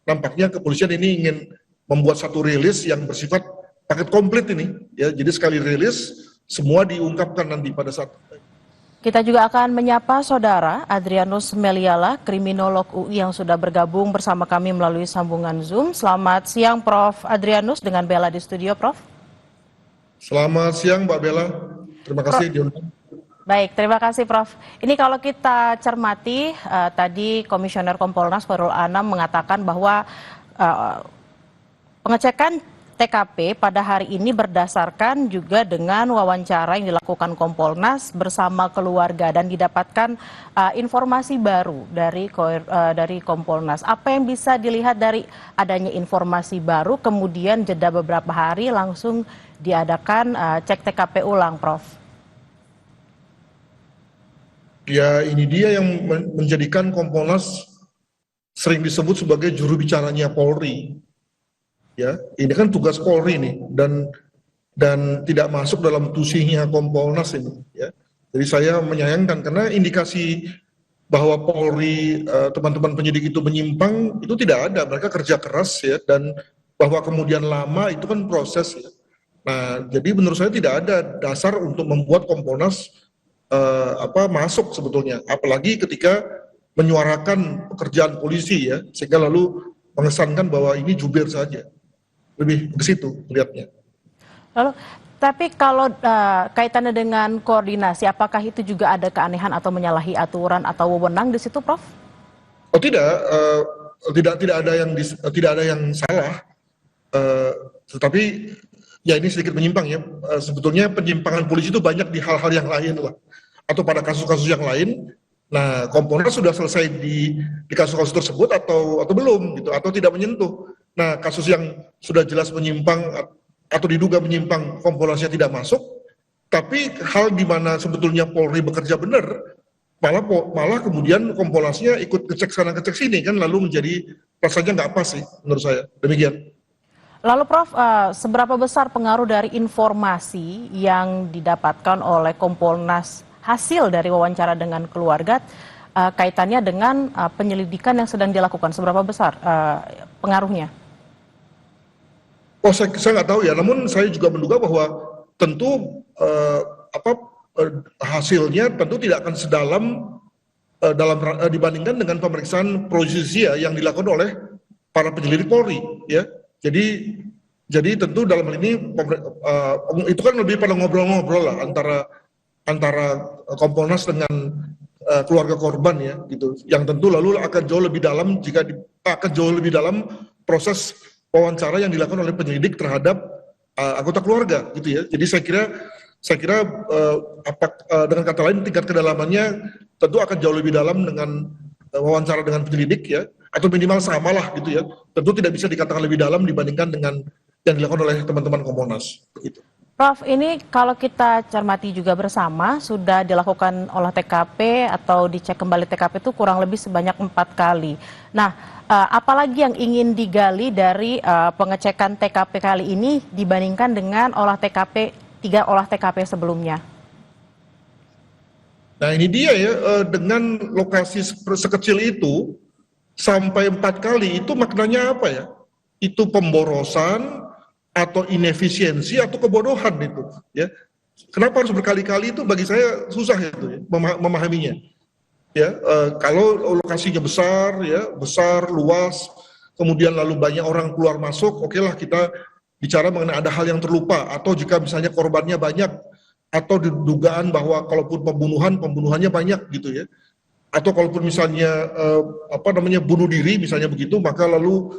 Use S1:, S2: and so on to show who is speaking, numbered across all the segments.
S1: nampaknya kepolisian ini ingin membuat satu rilis yang bersifat paket komplit ini, ya. Jadi sekali rilis semua diungkapkan nanti pada saat.
S2: Kita juga akan menyapa Saudara Adrianus Meliala, kriminolog UI yang sudah bergabung bersama kami melalui sambungan Zoom. Selamat siang Prof. Adrianus, dengan Bella di studio, Prof.
S1: Selamat siang Mbak Bella, terima kasih diundang.
S2: Baik, terima kasih Prof. Ini kalau kita cermati, tadi Komisioner Kompolnas Khairul Anam mengatakan bahwa pengecekan TKP pada hari ini berdasarkan juga dengan wawancara yang dilakukan Kompolnas bersama keluarga dan didapatkan informasi baru dari Kompolnas. Apa yang bisa dilihat dari adanya informasi baru, kemudian jeda beberapa hari langsung diadakan cek TKP ulang, Prof?
S1: Ya, ini dia yang menjadikan Kompolnas sering disebut sebagai juru bicaranya Polri. Ya, ini kan tugas Polri nih, dan tidak masuk dalam tusinya Kompolnas ini. Ya, jadi saya menyayangkan karena indikasi bahwa Polri, teman-teman penyidik itu menyimpang itu tidak ada. Mereka kerja keras ya, dan bahwa kemudian lama itu kan proses ya. Nah, jadi menurut saya tidak ada dasar untuk membuat Kompolnas masuk sebetulnya, apalagi ketika menyuarakan pekerjaan polisi ya, sehingga lalu mengesankan bahwa ini jubir saja. Lebih ke situ lihatnya.
S2: Lalu, tapi kalau kaitannya dengan koordinasi, apakah itu juga ada keanehan atau menyalahi aturan atau wewenang di situ, Prof?
S1: Oh tidak, tidak ada yang salah, tetapi ya ini sedikit menyimpang ya. Sebetulnya penyimpangan polisi itu banyak di hal-hal yang lain lah, atau pada kasus-kasus yang lain. Nah, Kompolnas sudah selesai di kasus-kasus tersebut atau belum gitu, atau tidak menyentuh. Nah, kasus yang sudah jelas menyimpang atau diduga menyimpang, Kompolnasnya tidak masuk, tapi hal di mana sebetulnya Polri bekerja benar, malah kemudian Kompolnasnya ikut ngecek sana ngecek sini kan, lalu menjadi rasanya nggak pas sih menurut saya. Demikian.
S2: Lalu Prof, seberapa besar pengaruh dari informasi yang didapatkan oleh Kompolnas hasil dari wawancara dengan keluarga kaitannya dengan penyelidikan yang sedang dilakukan? Seberapa besar pengaruhnya?
S1: Oh, saya nggak tahu ya. Namun saya juga menduga bahwa tentu hasilnya tentu tidak akan sedalam dibandingkan dengan pemeriksaan pro justisia yang dilakukan oleh para penyelidik Polri. Ya, jadi tentu dalam hal ini itu kan lebih pada ngobrol-ngobrol lah antara Kompolnas dengan keluarga korban ya, gitu. Yang tentu lalu akan jauh lebih dalam proses wawancara yang dilakukan oleh penyelidik terhadap anggota keluarga gitu ya. Jadi saya kira dengan kata lain tingkat kedalamannya tentu akan jauh lebih dalam dengan wawancara dengan penyelidik ya, atau minimal sama lah gitu ya. Tentu tidak bisa dikatakan lebih dalam dibandingkan dengan yang dilakukan oleh teman-teman Kompolnas begitu.
S2: Prof, ini kalau kita cermati juga bersama, sudah dilakukan olah TKP atau dicek kembali TKP itu kurang lebih sebanyak 4 kali. Nah, apalagi yang ingin digali dari pengecekan TKP kali ini dibandingkan dengan 3 olah TKP sebelumnya?
S1: Nah ini dia ya, dengan lokasi sekecil itu sampai 4 kali itu maknanya apa ya? Itu pemborosan atau inefisiensi atau kebodohan itu ya. Kenapa harus berkali-kali, itu bagi saya susah itu ya, memahaminya ya. Kalau lokasinya besar ya, luas, kemudian lalu banyak orang keluar masuk, oke lah kita bicara mengenai ada hal yang terlupa, atau jika misalnya korbannya banyak, atau dugaan bahwa kalaupun pembunuhannya banyak gitu ya, atau kalaupun misalnya bunuh diri misalnya begitu, maka lalu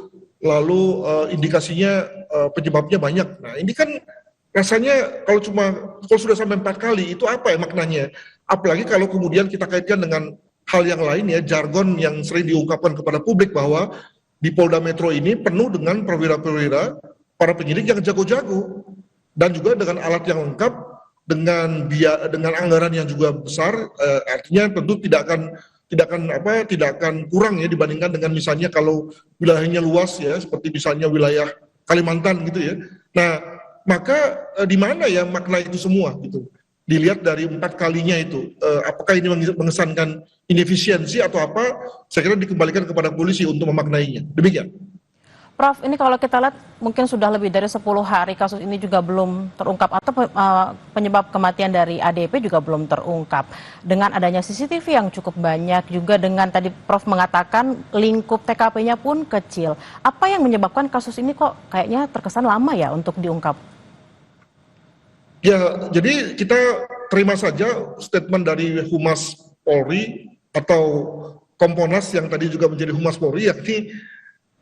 S1: indikasinya penyebabnya banyak. Nah ini kan rasanya kalau sudah sampai 4 kali itu apa ya maknanya? Apalagi kalau kemudian kita kaitkan dengan hal yang lain ya, jargon yang sering diungkapkan kepada publik bahwa di Polda Metro ini penuh dengan perwira-perwira para penyidik yang jago-jago, dan juga dengan alat yang lengkap, dengan anggaran yang juga besar, artinya tentu tidak akan kurang ya dibandingkan dengan misalnya kalau wilayahnya luas ya, seperti misalnya wilayah Kalimantan gitu ya. Nah, maka di mana ya makna itu semua gitu? Dilihat dari 4 kalinya itu, apakah ini mengesankan inefisiensi atau apa? Saya kira dikembalikan kepada polisi untuk memaknainya. Demikian.
S2: Prof, ini kalau kita lihat mungkin sudah lebih dari 10 hari kasus ini juga belum terungkap atau penyebab kematian dari ADP juga belum terungkap. Dengan adanya CCTV yang cukup banyak, juga dengan tadi Prof mengatakan lingkup TKP-nya pun kecil. Apa yang menyebabkan kasus ini kok kayaknya terkesan lama ya untuk diungkap?
S1: Ya, jadi kita terima saja statement dari Humas Polri atau Kompolnas yang tadi juga menjadi Humas Polri,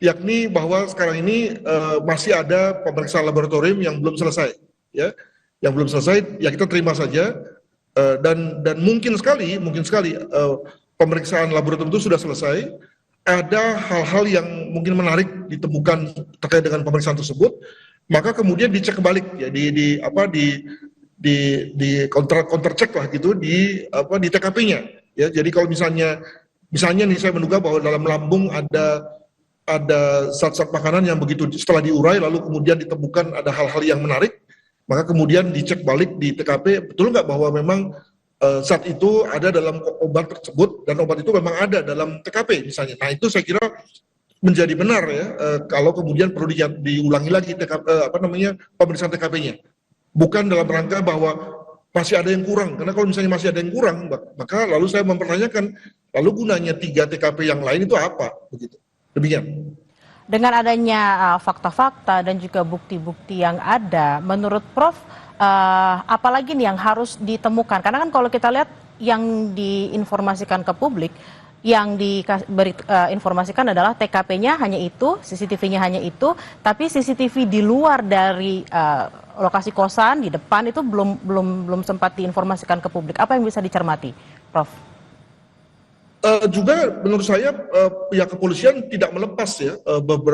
S1: yakni bahwa sekarang ini masih ada pemeriksaan laboratorium yang belum selesai, ya, yang belum selesai, ya kita terima saja, dan mungkin sekali pemeriksaan laboratorium itu sudah selesai. Ada hal-hal yang mungkin menarik ditemukan terkait dengan pemeriksaan tersebut, maka kemudian dicek balik, ya, di counter check lah gitu di TKP-nya, ya. Jadi kalau misalnya nih saya menduga bahwa dalam lambung ada zat-zat makanan yang begitu setelah diurai lalu kemudian ditemukan ada hal-hal yang menarik, maka kemudian dicek balik di TKP, betul nggak bahwa memang zat itu ada dalam obat tersebut dan obat itu memang ada dalam TKP misalnya. Nah itu saya kira menjadi benar, ya, kalau kemudian perlu diulangi lagi pemeriksaan TKP-nya. Bukan dalam rangka bahwa masih ada yang kurang, karena kalau misalnya masih ada yang kurang, maka lalu saya mempertanyakan, lalu gunanya 3 TKP yang lain itu apa, begitu. Demikian.
S2: Dengan adanya fakta-fakta dan juga bukti-bukti yang ada, menurut Prof, apalagi nih yang harus ditemukan? Karena kan kalau kita lihat yang diinformasikan ke publik, yang diinformasikan adalah TKP-nya hanya itu, CCTV-nya hanya itu, tapi CCTV di luar dari lokasi kosan di depan itu belum sempat diinformasikan ke publik. Apa yang bisa dicermati, Prof?
S1: Juga menurut saya pihak kepolisian tidak melepas, ya,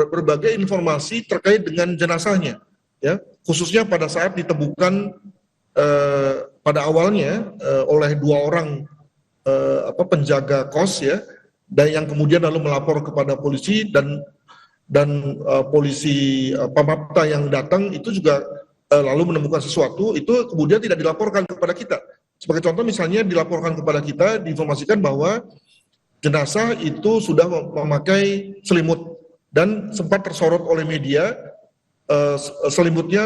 S1: berbagai informasi terkait dengan jenazahnya, ya, khususnya pada saat ditemukan pada awalnya oleh 2 orang penjaga kos, ya, dan yang kemudian lalu melapor kepada polisi dan polisi Pamapta yang datang itu juga lalu menemukan sesuatu, itu kemudian tidak dilaporkan kepada kita. Sebagai contoh misalnya dilaporkan kepada kita, diinformasikan bahwa jenazah itu sudah memakai selimut dan sempat tersorot oleh media, selimutnya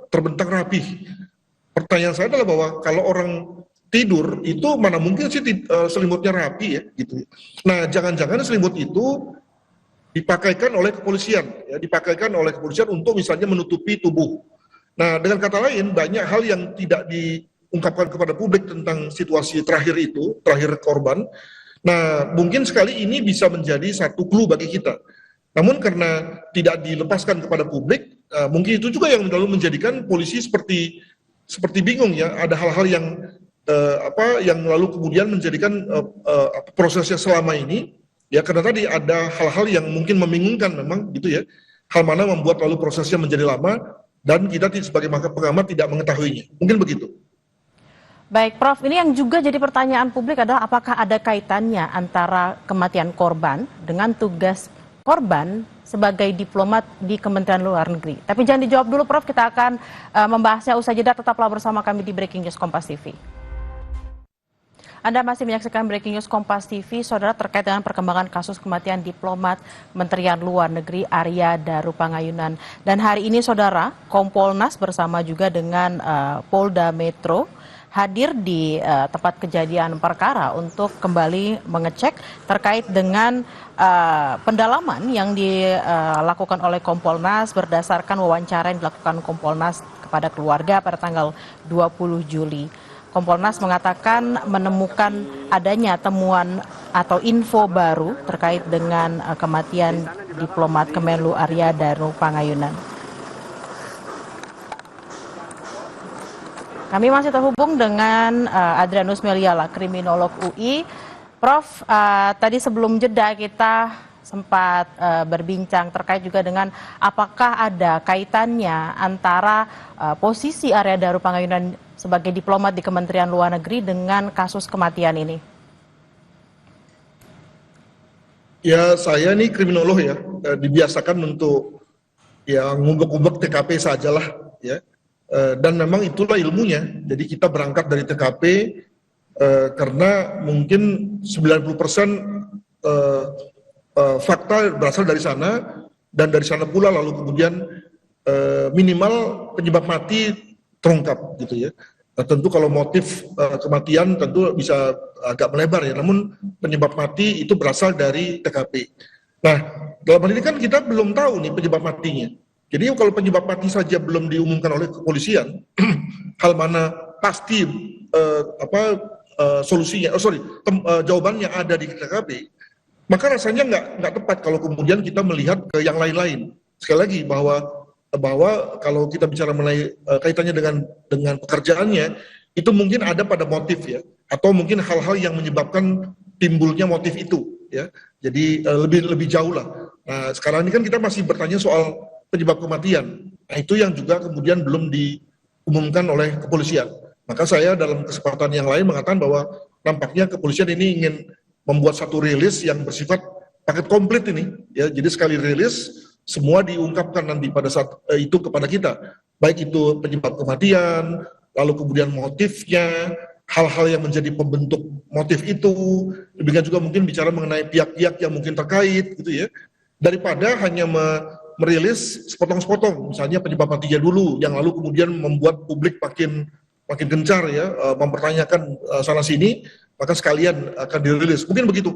S1: terbentang rapih. Pertanyaan saya adalah bahwa kalau orang tidur itu mana mungkin sih selimutnya rapi, ya, gitu. Nah, jangan-jangan selimut itu dipakaikan oleh kepolisian, ya, untuk misalnya menutupi tubuh. Nah, dengan kata lain banyak hal yang tidak diungkapkan kepada publik tentang situasi terakhir korban. Nah, mungkin sekali ini bisa menjadi satu clue bagi kita. Namun karena tidak dilepaskan kepada publik, mungkin itu juga yang lalu menjadikan polisi seperti bingung, ya. Ada hal-hal yang lalu kemudian menjadikan prosesnya selama ini, ya, karena tadi ada hal-hal yang mungkin membingungkan memang, gitu, ya. Hal mana membuat lalu prosesnya menjadi lama dan kita sebagai pengamat tidak mengetahuinya. Mungkin begitu.
S2: Baik, Prof, ini yang juga jadi pertanyaan publik adalah apakah ada kaitannya antara kematian korban dengan tugas korban sebagai diplomat di Kementerian Luar Negeri. Tapi jangan dijawab dulu, Prof, kita akan membahasnya usai jeda. Tetaplah bersama kami di Breaking News Kompas TV. Anda masih menyaksikan Breaking News Kompas TV, saudara, terkait dengan perkembangan kasus kematian diplomat Kementerian Luar Negeri Arya Darupangayunan. Dan hari ini, saudara, Kompolnas bersama juga dengan Polda Metro hadir di tempat kejadian perkara untuk kembali mengecek terkait dengan pendalaman yang dilakukan oleh Kompolnas berdasarkan wawancara yang dilakukan Kompolnas kepada keluarga pada tanggal 20 Juli. Kompolnas mengatakan menemukan adanya temuan atau info baru terkait dengan kematian diplomat Kemenlu Arya Darupangayunan. Kami masih terhubung dengan Adrianus Meliala, kriminolog UI. Prof, tadi sebelum jeda kita sempat berbincang terkait juga dengan apakah ada kaitannya antara posisi Arya Darupangayunan sebagai diplomat di Kementerian Luar Negeri dengan kasus kematian ini.
S1: Ya, saya ini kriminolog, ya, dibiasakan untuk ya ngumbek-ngumbek TKP sajalah, ya. Dan memang itulah ilmunya. Jadi kita berangkat dari TKP karena mungkin 90% fakta berasal dari sana, dan dari sana pula lalu kemudian minimal penyebab mati terungkap gitu ya. Nah, tentu kalau motif kematian tentu bisa agak melebar ya, namun penyebab mati itu berasal dari TKP. Nah, dalam hal ini kan kita belum tahu nih penyebab matinya. Jadi kalau penyebab mati saja belum diumumkan oleh kepolisian, hal mana pasti solusinya, jawabannya ada di TKP, maka rasanya nggak tepat kalau kemudian kita melihat ke yang lain-lain. Sekali lagi bahwa kalau kita bicara mengenai kaitannya dengan pekerjaannya, itu mungkin ada pada motif ya, atau mungkin hal-hal yang menyebabkan timbulnya motif itu ya. Jadi lebih jauh lah. Nah, sekarang ini kan kita masih bertanya soal penyebab kematian. Nah, itu yang juga kemudian belum diumumkan oleh kepolisian. Maka saya dalam kesempatan yang lain mengatakan bahwa nampaknya kepolisian ini ingin membuat satu rilis yang bersifat paket komplit ini ya. Jadi sekali rilis semua diungkapkan nanti pada saat itu kepada kita, baik itu penyebab kematian, lalu kemudian motifnya, hal-hal yang menjadi pembentuk motif itu, demikian juga mungkin bicara mengenai pihak-pihak yang mungkin terkait gitu ya, daripada hanya merilis sepotong-sepotong, misalnya penyebab matinya dulu, yang lalu kemudian membuat publik makin gencar ya, mempertanyakan sana sini, maka sekalian akan dirilis. Mungkin begitu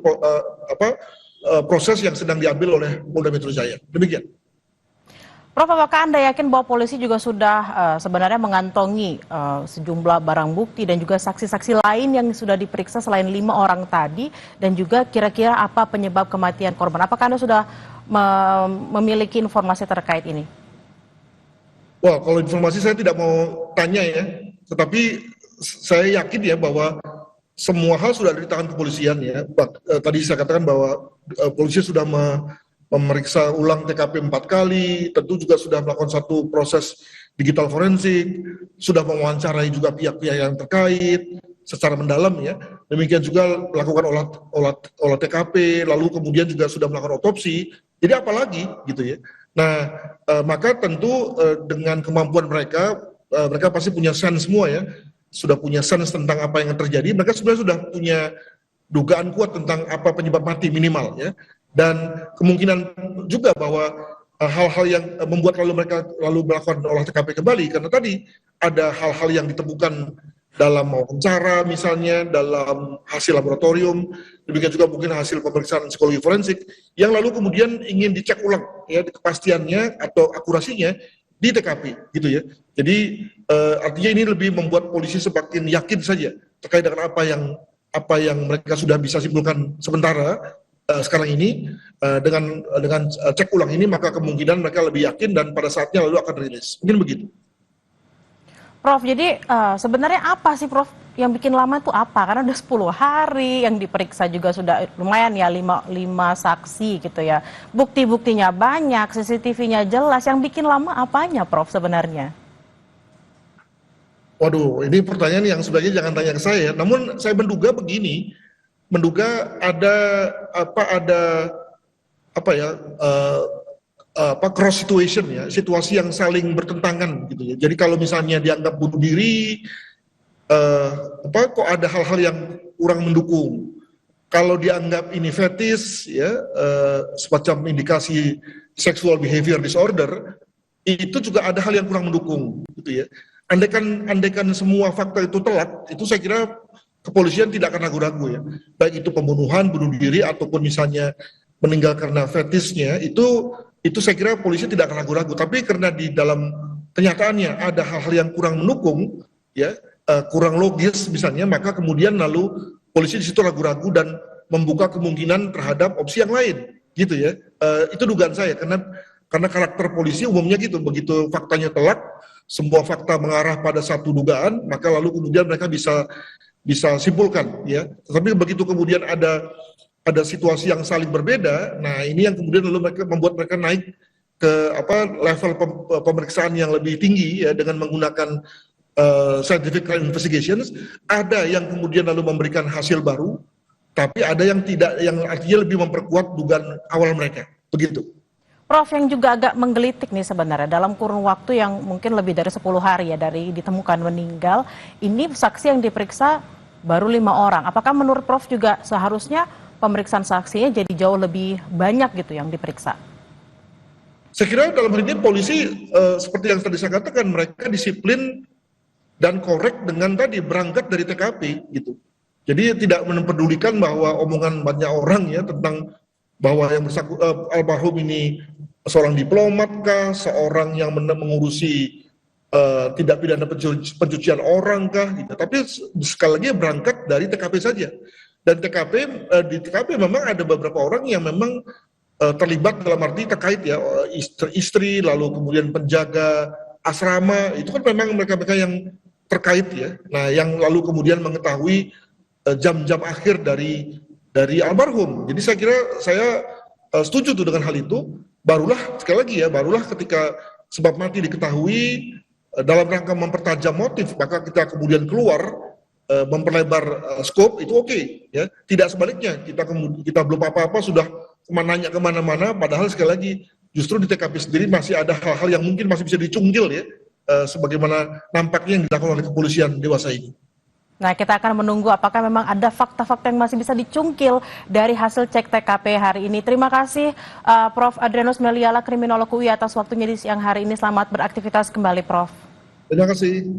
S1: proses yang sedang diambil oleh Polda Metro Jaya. Demikian.
S2: Prof, apakah Anda yakin bahwa polisi juga sudah sebenarnya mengantongi sejumlah barang bukti dan juga saksi-saksi lain yang sudah diperiksa selain 5 orang tadi, dan juga kira-kira apa penyebab kematian korban? Apakah Anda sudah memiliki informasi terkait ini?
S1: Wah, kalau informasi saya tidak mau tanya ya, tetapi saya yakin ya bahwa semua hal sudah ada di tangan kepolisian ya. Tadi saya katakan bahwa polisi sudah memeriksa ulang TKP 4 kali, tentu juga sudah melakukan satu proses digital forensik, sudah mewawancarai juga pihak-pihak yang terkait secara mendalam ya. Demikian juga melakukan olah TKP, lalu kemudian juga sudah melakukan otopsi. Jadi apalagi gitu ya. Nah, maka tentu dengan kemampuan mereka pasti punya sense semua ya. Sudah punya sense tentang apa yang terjadi, mereka sebenarnya sudah punya dugaan kuat tentang apa penyebab mati minimal ya. Dan kemungkinan juga bahwa hal-hal yang membuat mereka melakukan olah TKP kembali, karena tadi ada hal-hal yang ditemukan dalam wawancara misalnya, dalam hasil laboratorium, demikian juga mungkin hasil pemeriksaan psikologi forensik, yang lalu kemudian ingin dicek ulang ya kepastiannya atau akurasinya di TKP gitu ya. Jadi artinya ini lebih membuat polisi semakin yakin saja terkait dengan apa yang mereka sudah bisa simpulkan sementara sekarang ini, dengan cek ulang ini, maka kemungkinan mereka lebih yakin dan pada saatnya lalu akan rilis. Mungkin begitu.
S2: Prof, jadi sebenarnya apa sih Prof yang bikin lama itu apa? Karena udah 10 hari, yang diperiksa juga sudah lumayan ya, 5 saksi gitu ya. Bukti-buktinya banyak, CCTV-nya jelas, yang bikin lama apanya Prof sebenarnya?
S1: Waduh, ini pertanyaan yang sebenarnya jangan tanya ke saya. Namun saya menduga begini, ada cross situation ya, situasi yang saling bertentangan gitu ya. Jadi kalau misalnya dianggap bunuh diri, kok ada hal-hal yang kurang mendukung. Kalau dianggap ini fetis ya, semacam indikasi sexual behavior disorder, itu juga ada hal yang kurang mendukung gitu ya. Andaikan semua fakta itu telak, itu saya kira kepolisian tidak akan ragu-ragu ya. Baik itu pembunuhan, bunuh diri, ataupun misalnya meninggal karena fetisnya, itu saya kira polisi tidak akan ragu-ragu. Tapi karena di dalam kenyataannya ada hal-hal yang kurang mendukung, ya, kurang logis misalnya, maka kemudian lalu polisi di situ ragu-ragu dan membuka kemungkinan terhadap opsi yang lain, gitu ya. Itu dugaan saya, karena karakter polisi umumnya gitu, begitu faktanya telak, semua fakta mengarah pada satu dugaan, maka lalu kemudian mereka bisa simpulkan, ya. Tetapi begitu kemudian ada situasi yang saling berbeda, nah ini yang kemudian lalu membuat mereka naik ke level pemeriksaan yang lebih tinggi ya, dengan menggunakan scientific crime investigations. Ada yang kemudian lalu memberikan hasil baru, tapi ada yang tidak, yang artinya lebih memperkuat dugaan awal mereka, begitu.
S2: Prof, yang juga agak menggelitik nih sebenarnya, dalam kurun waktu yang mungkin lebih dari 10 hari ya dari ditemukan meninggal, ini saksi yang diperiksa baru 5 orang. Apakah menurut Prof juga seharusnya pemeriksaan saksinya jadi jauh lebih banyak gitu yang diperiksa?
S1: Saya kira dalam hal ini polisi seperti yang tadi saya katakan, mereka disiplin dan korek dengan tadi berangkat dari TKP gitu. Jadi tidak mempedulikan bahwa omongan banyak orang ya tentang bahwa yang almarhum ini seorang diplomat kah, seorang yang mengurusi tidak pidana pencucian orang kah gitu. Tapi sekali lagi berangkat dari TKP saja. Dan di TKP memang ada beberapa orang yang memang terlibat dalam arti terkait ya, istri, lalu kemudian penjaga asrama, itu kan memang mereka-mereka yang terkait ya. Nah, yang lalu kemudian mengetahui jam-jam akhir dari almarhum. Jadi saya kira saya setuju tuh dengan hal itu. Barulah sekali lagi ya, barulah ketika sebab mati diketahui dalam rangka mempertajam motif, maka kita kemudian keluar memperlebar skop, itu oke ya. Tidak sebaliknya, kita belum apa-apa sudah nanya kemana-mana, padahal sekali lagi justru di TKP sendiri masih ada hal-hal yang mungkin masih bisa dicunggil ya, sebagaimana nampaknya yang dilakukan oleh kepolisian dewasa ini.
S2: Nah, kita akan menunggu apakah memang ada fakta-fakta yang masih bisa dicungkil dari hasil cek TKP hari ini. Terima kasih Prof. Adrianus Meliala, kriminolog UI atas waktunya di siang hari ini. Selamat beraktivitas kembali, Prof.
S1: Terima kasih.